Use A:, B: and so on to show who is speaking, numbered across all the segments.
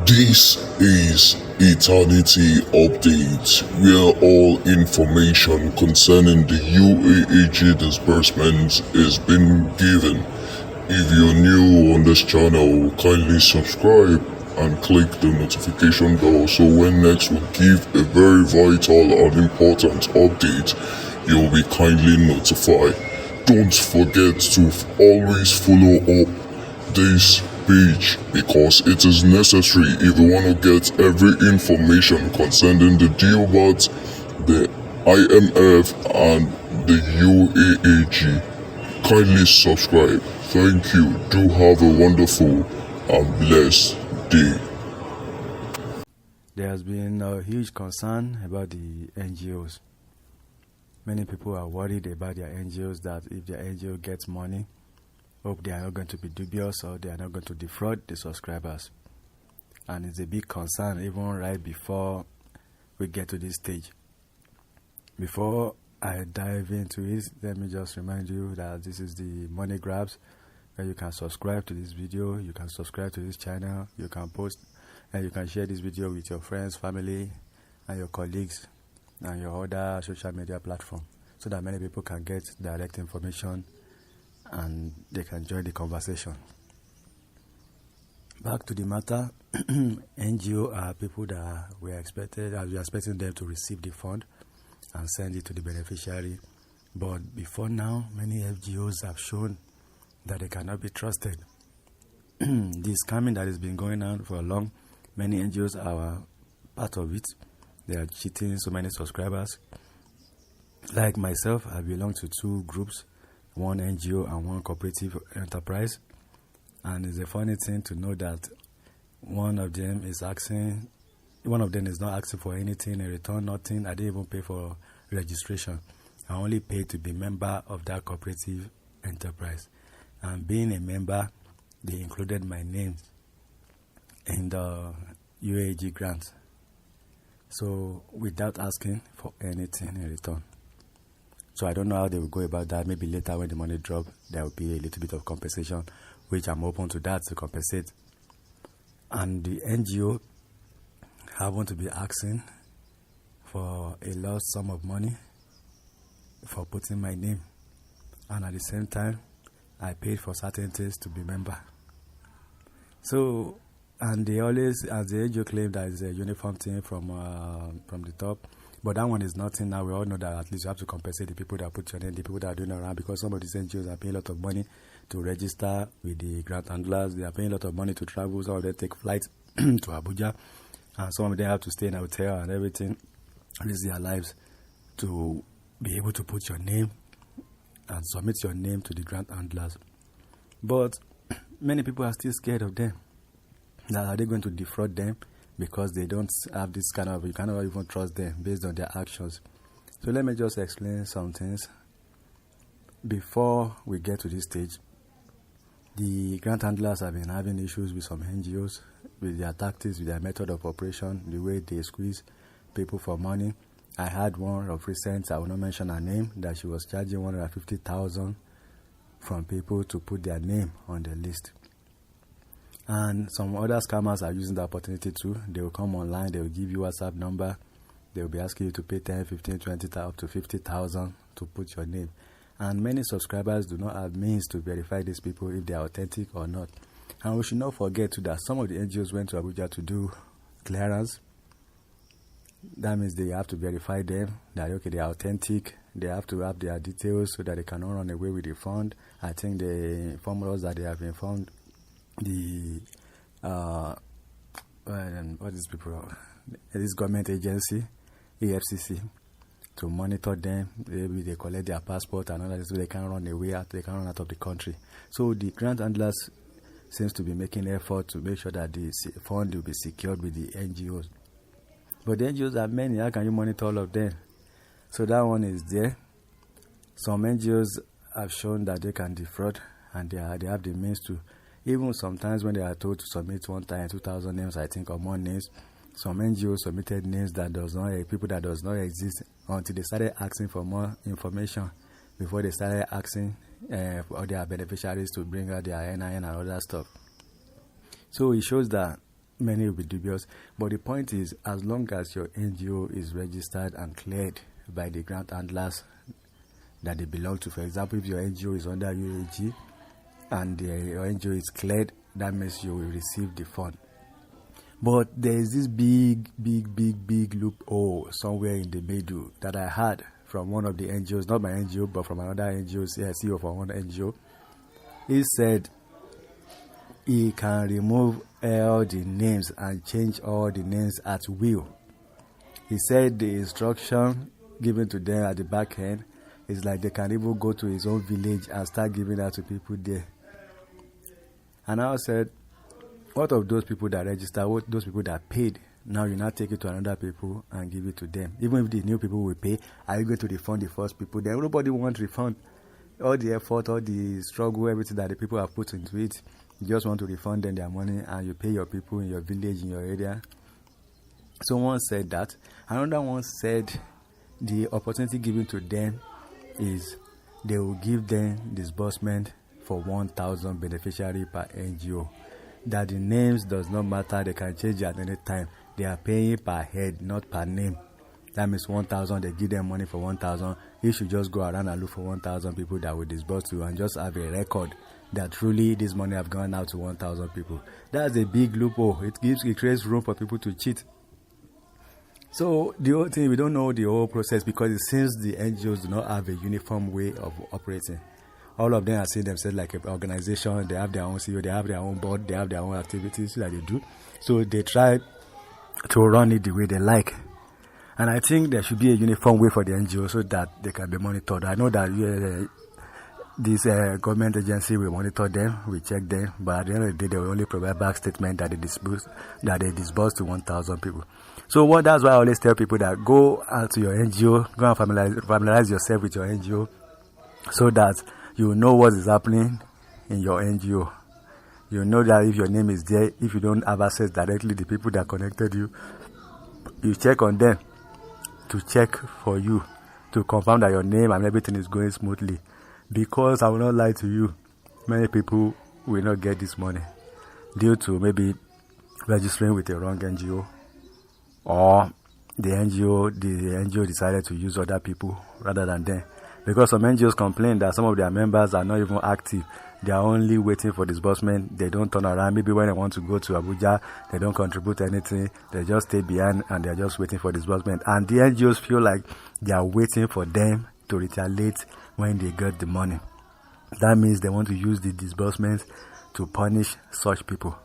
A: This is Eternity Update, where all information concerning the UAAG disbursement is being given. If you're new on this channel, kindly subscribe and click the notification bell so when next we give a very vital and important update, you'll be kindly notified. Don't forget to always follow up this page because it is necessary if you want to get every information concerning the Theobarth, the IMF and the UAAG. Kindly subscribe. Thank you. Do have a wonderful and blessed day.
B: There has been a huge concern about the NGOs. Many people are worried about their NGOs, that if their NGO gets money, hope they are not going to be dubious or they are not going to defraud the subscribers. And it's a big concern even right before we get to this stage. Before I dive into it, let me just remind you that this is the money grabs, where you can subscribe to this video, you can subscribe to this channel, you can post and you can share this video with your friends, family and your colleagues and your other social media platform, so that many people can get direct information and they can join the conversation. Back to the matter, NGO are people that we are expecting them to receive the fund and send it to the beneficiary. But before now, many NGOs have shown that they cannot be trusted. The scamming that has been going on for long, many NGOs are part of it. They are cheating so many subscribers. Like myself, I belong to two groups, one NGO and one cooperative enterprise. And it's a funny thing to know that one of them is not asking for anything in return, nothing. I didn't even pay for registration. I only paid to be member of that cooperative enterprise. And being a member, they included my name in the UAAG grant. So without asking for anything in return. So I don't know how they will go about that. Maybe later when the money drop, there will be a little bit of compensation, which I'm open to that to compensate. And the NGO happen to be asking for a large sum of money for putting my name. And at the same time, I paid for certain things to be member. So, and they always, as the NGO claim that it's a uniform thing from the top. But that one is nothing now. We all know that at least you have to compensate the people that put your name, the people that are doing around, because some of these NGOs are paying a lot of money to register with the grant handlers. They are paying a lot of money to travel. Some of them take flights to Abuja. And some of them have to stay in a hotel and everything, risk their lives to be able to put your name and submit your name to the grant handlers. But many people are still scared of them. That are they going to defraud them? Because they don't have this kind of, you cannot even trust them based on their actions. So let me just explain some things. Before we get to this stage, the grant handlers have been having issues with some NGOs, with their tactics, with their method of operation, the way they squeeze people for money. I had one of recent, I will not mention her name, that she was charging 150,000 from people to put their name on the list. And some other scammers are using the opportunity too. They will come online, they will give you WhatsApp number, they will be asking you to pay 10, 15, 20, up to 50,000 to put your name. And many subscribers do not have means to verify these people if they are authentic or not. And we should not forget too that some of the NGOs went to Abuja to do clearance. That means they have to verify them, that okay, they are authentic, they have to have their details so that they cannot run away with the fund. I think they informed us that they have informed the what is people, this government agency, EFCC, to monitor them. Maybe they collect their passport and all that, so they can run away out, they can run out of the country. So the grant handlers seems to be making effort to make sure that the fund will be secured with the NGOs. But the NGOs are many, how can you monitor all of them? So that one is there. Some NGOs have shown that they can defraud and they have the means to. Even sometimes when they are told to submit 2,000 names, I think, or more names, some NGOs submitted names that people that does not exist until they started asking for more information before they started asking for their beneficiaries to bring out their NIN and other stuff. So it shows that many will be dubious. But the point is, as long as your NGO is registered and cleared by the grant handlers that they belong to, for example, if your NGO is under UAAG and your NGO is cleared, that means you will receive the fund. But there is this big loophole somewhere in the middle that I heard from one of the NGOs, not my NGO, but from another NGO, CEO from one NGO. He said he can remove all the names and change all the names at will. He said the instruction given to them at the back end is like they can even go to his own village and start giving that to people there. And I said, what of those people that register, what those people that paid? Now you now take it to another people and give it to them. Even if the new people will pay, are you going to refund the first people? Then nobody wants refund. All the effort, all the struggle, everything that the people have put into it, you just want to refund them their money and you pay your people in your village, in your area. Someone said that. Another one said the opportunity given to them is they will give them disbursement for 1,000 beneficiary per NGO. That the names does not matter, they can change at any time. They are paying per head, not per name. That means 1,000, they give them money for 1,000. You should just go around and look for 1,000 people that will disburse to you and just have a record that truly this money have gone out to 1,000 people. That's a big loophole. It creates room for people to cheat. So the whole thing, we don't know the whole process because it seems the NGOs do not have a uniform way of operating. All of them are seeing themselves like an organization. They have their own CEO, they have their own board, they have their own activities that they do. So they try to run it the way they like. And I think there should be a uniform way for the NGO so that they can be monitored. I know that this government agency will monitor them, we check them, but at the end of the day, they will only provide back statement that they disburse to 1,000 people. So that's why I always tell people that go out to your NGO, go and familiarize yourself with your NGO so that you know what is happening in your NGO. You know that if your name is there, if you don't have access directly to the people that connected you, you check on them to check for you, to confirm that your name and everything is going smoothly. Because I will not lie to you, many people will not get this money due to maybe registering with a wrong NGO, or the NGO decided to use other people rather than them. Because some NGOs complain that some of their members are not even active. They are only waiting for disbursement. They don't turn around. Maybe when they want to go to Abuja, they don't contribute anything. They just stay behind and they are just waiting for disbursement. And the NGOs feel like they are waiting for them to retaliate when they get the money. That means they want to use the disbursement to punish such people.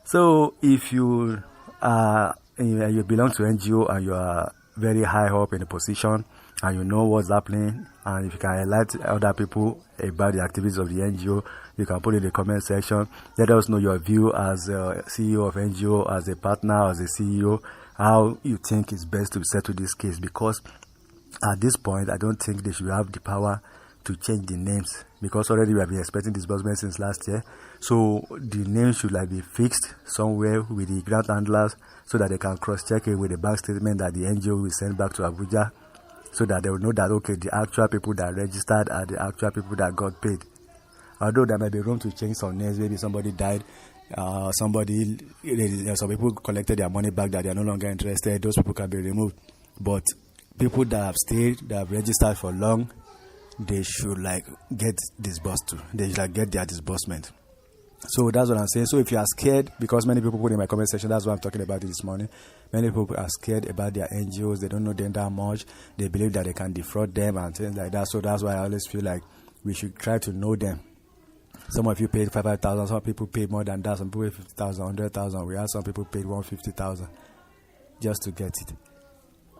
B: So if you belong to NGO and you are very high up in a position and you know what's happening, and if you can highlight other people about the activities of the NGO, you can put it in the comment section. Let us know your view as a CEO of NGO, as a partner, as a CEO, how you think it's best to settle this case. Because at this point, I don't think they should have the power to change the names, because already we have been expecting disbursement since last year. So the name should be fixed somewhere with the grant handlers so that they can cross-check it with the bank statement that the NGO will send back to Abuja, so that they will know that, okay, the actual people that registered are the actual people that got paid. Although there might be room to change some names, maybe somebody died, some people collected their money back that they are no longer interested, those people can be removed. But people that have stayed, that have registered for long, they should get disbursed to. They should get their disbursement. So that's what I'm saying. So if you are scared, because many people put in my comment section, that's what I'm talking about this morning. Many people are scared about their NGOs. They don't know them that much. They believe that they can defraud them and things like that. So that's why I always feel like we should try to know them. Some of you paid 5,000. Some people paid more than that. Some people paid 50,000, 100,000. We have some people paid 150,000 just to get it.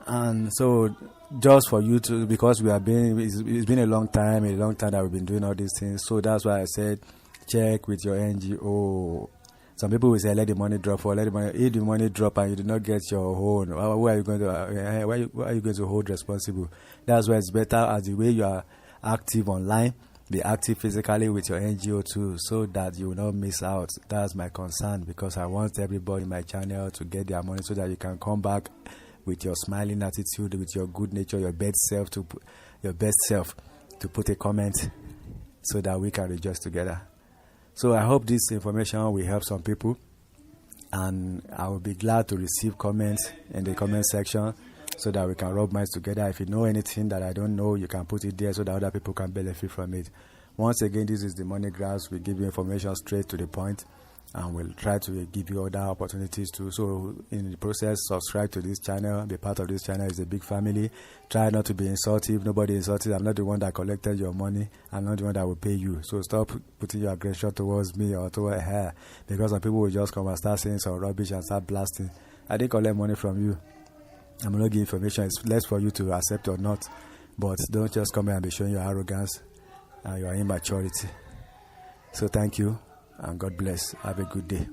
B: And so just for you to, because it's been a long time that we've been doing all these things. So that's why I said, check with your NGO. Some people will say, let the money drop, or if the money drop and you do not get your own, why are you going to hold responsible? That's why it's better, as the way you are active online, be active physically with your NGO too, so that you will not miss out. That's my concern, because I want everybody in my channel to get their money so that you can come back with your smiling attitude, with your good nature, your best self to put a comment so that we can rejoice together. So I hope this information will help some people. And I will be glad to receive comments in the comment section so that we can rub minds together. If you know anything that I don't know, you can put it there so that other people can benefit from it. Once again, this is the Money Grants. We give you information straight to the point, and we'll try to give you other opportunities too. So in the process, subscribe to this channel, be part of this channel. It's a big family. Try not to be insultive. Nobody insulted. I'm not the one that collected your money. I'm not the one that will pay you. So stop putting your aggression towards me or toward her, because some people will just come and start saying some rubbish and start blasting. I didn't collect money from you. I'm not giving information. It's less for you to accept or not. But don't just come here and be showing your arrogance and your immaturity. So thank you, and God bless. Have a good day.